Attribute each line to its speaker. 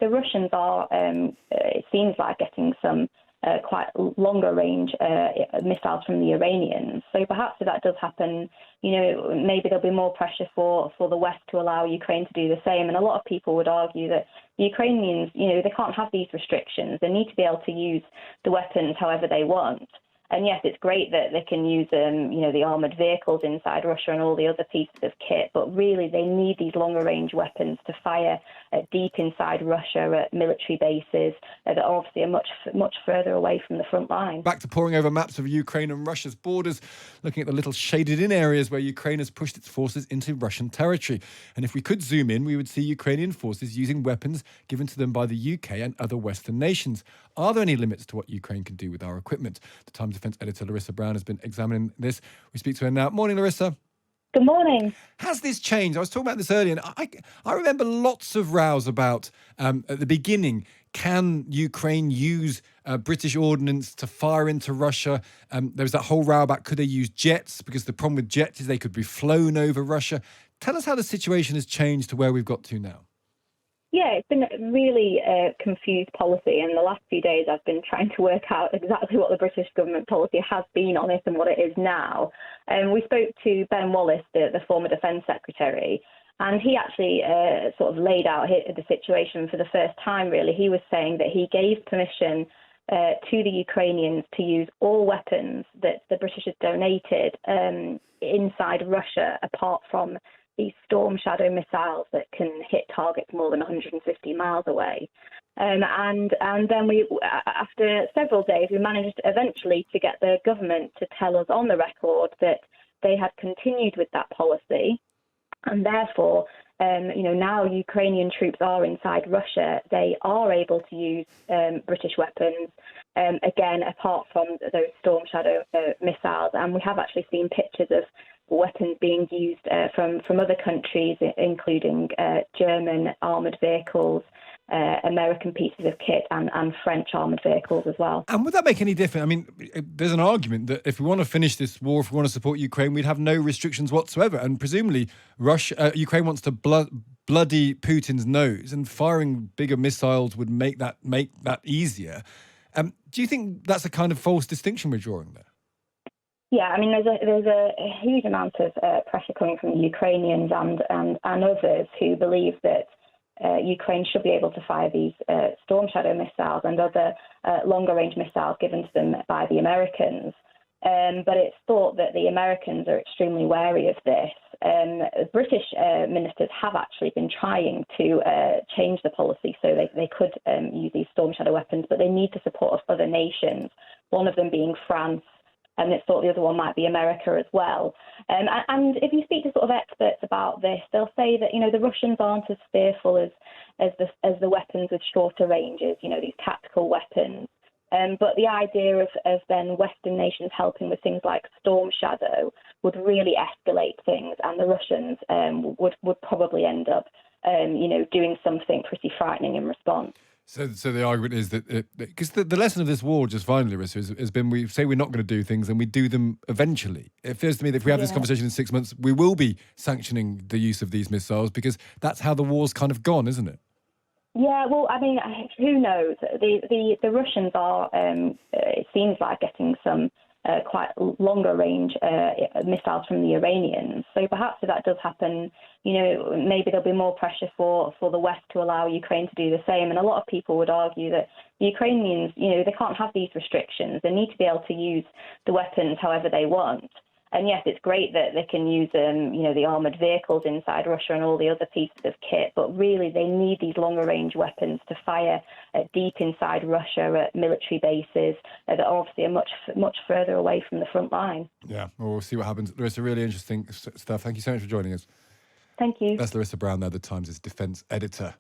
Speaker 1: the Russians are, it seems like, getting some quite longer range missiles from the Iranians. So perhaps if that does happen, maybe there'll be more pressure for the West to allow Ukraine to do the same. And a lot of people would argue that the Ukrainians, they can't have these restrictions. They need to be able to use the weapons however they want. And yes, it's great that they can use, the armoured vehicles inside Russia and all the other pieces of kit, but really they need these longer-range weapons to fire deep inside Russia at military bases that obviously are much further away from the front line.
Speaker 2: Back to poring over maps of Ukraine and Russia's borders, looking at the little shaded-in areas where Ukraine has pushed its forces into Russian territory. And if we could zoom in, we would see Ukrainian forces using weapons given to them by the UK and other Western nations. Are there any limits to what Ukraine can do with our equipment? The Times defence editor Larisa Brown has been examining this. We speak to her now. Morning, Larisa.
Speaker 1: Good morning.
Speaker 2: Has this changed? I was talking about this earlier, and I remember lots of rows about, at the beginning, can Ukraine use British ordnance to fire into Russia? There was that whole row about could they use jets, because the problem with jets is they could be flown over Russia. Tell us how the situation has changed to where we've got to now.
Speaker 1: Yeah, it's been a really confused policy, and the last few days I've been trying to work out exactly what the British government policy has been on it and what it is now. We spoke to Ben Wallace, the former Defence Secretary, and he actually sort of laid out the situation for the first time, really. He was saying that he gave permission to the Ukrainians to use all weapons that the British had donated inside Russia, apart from these Storm Shadow missiles that can hit targets more than 150 miles away. And then after several days, we managed eventually to get the government to tell us on the record that they had continued with that policy. And therefore, now Ukrainian troops are inside Russia. They are able to use British weapons, again, apart from those Storm Shadow missiles. And we have actually seen pictures of weapons being used from other countries, including German armoured vehicles, American pieces of kit, and French armoured vehicles as well.
Speaker 2: And would that make any difference? I mean, there's an argument that if we want to finish this war, if we want to support Ukraine, we'd have no restrictions whatsoever. And presumably, Ukraine wants to bloody Putin's nose, and firing bigger missiles would make that easier. Do you think that's a kind of false distinction we're drawing there?
Speaker 1: Yeah, I mean, there's a huge amount of pressure coming from the Ukrainians and others who believe that Ukraine should be able to fire these Storm Shadow missiles and other longer-range missiles given to them by the Americans. But it's thought that the Americans are extremely wary of this. British ministers have actually been trying to change the policy so they could use these Storm Shadow weapons, but they need the support of other nations, one of them being France. And it's thought the other one might be America as well. And if you speak to sort of experts about this, they'll say that, the Russians aren't as fearful as the weapons with shorter ranges, these tactical weapons. But the idea of then Western nations helping with things like Storm Shadow would really escalate things, and the Russians would probably end up, doing something pretty frightening in response.
Speaker 2: So the argument is that because the lesson of this war, just finally, Larisa, has been we say we're not going to do things and we do them eventually. It feels to me that if we have this conversation in 6 months, we will be sanctioning the use of these missiles because that's how the war's kind of gone, isn't it?
Speaker 1: Yeah, well, I mean, who knows? The Russians are, it seems like, getting some quite longer range missiles from the Iranians. So perhaps if that does happen, maybe there'll be more pressure for the West to allow Ukraine to do the same. And a lot of people would argue that the Ukrainians, they can't have these restrictions. They need to be able to use the weapons however they want. And yes, it's great that they can use, the armoured vehicles inside Russia and all the other pieces of kit, but really they need these longer-range weapons to fire deep inside Russia at military bases that obviously are much further away from the front line.
Speaker 2: Yeah, well, we'll see what happens. Larisa, really interesting stuff. Thank you so much for joining us.
Speaker 1: Thank you.
Speaker 2: That's Larisa Brown there, the Times' defence editor.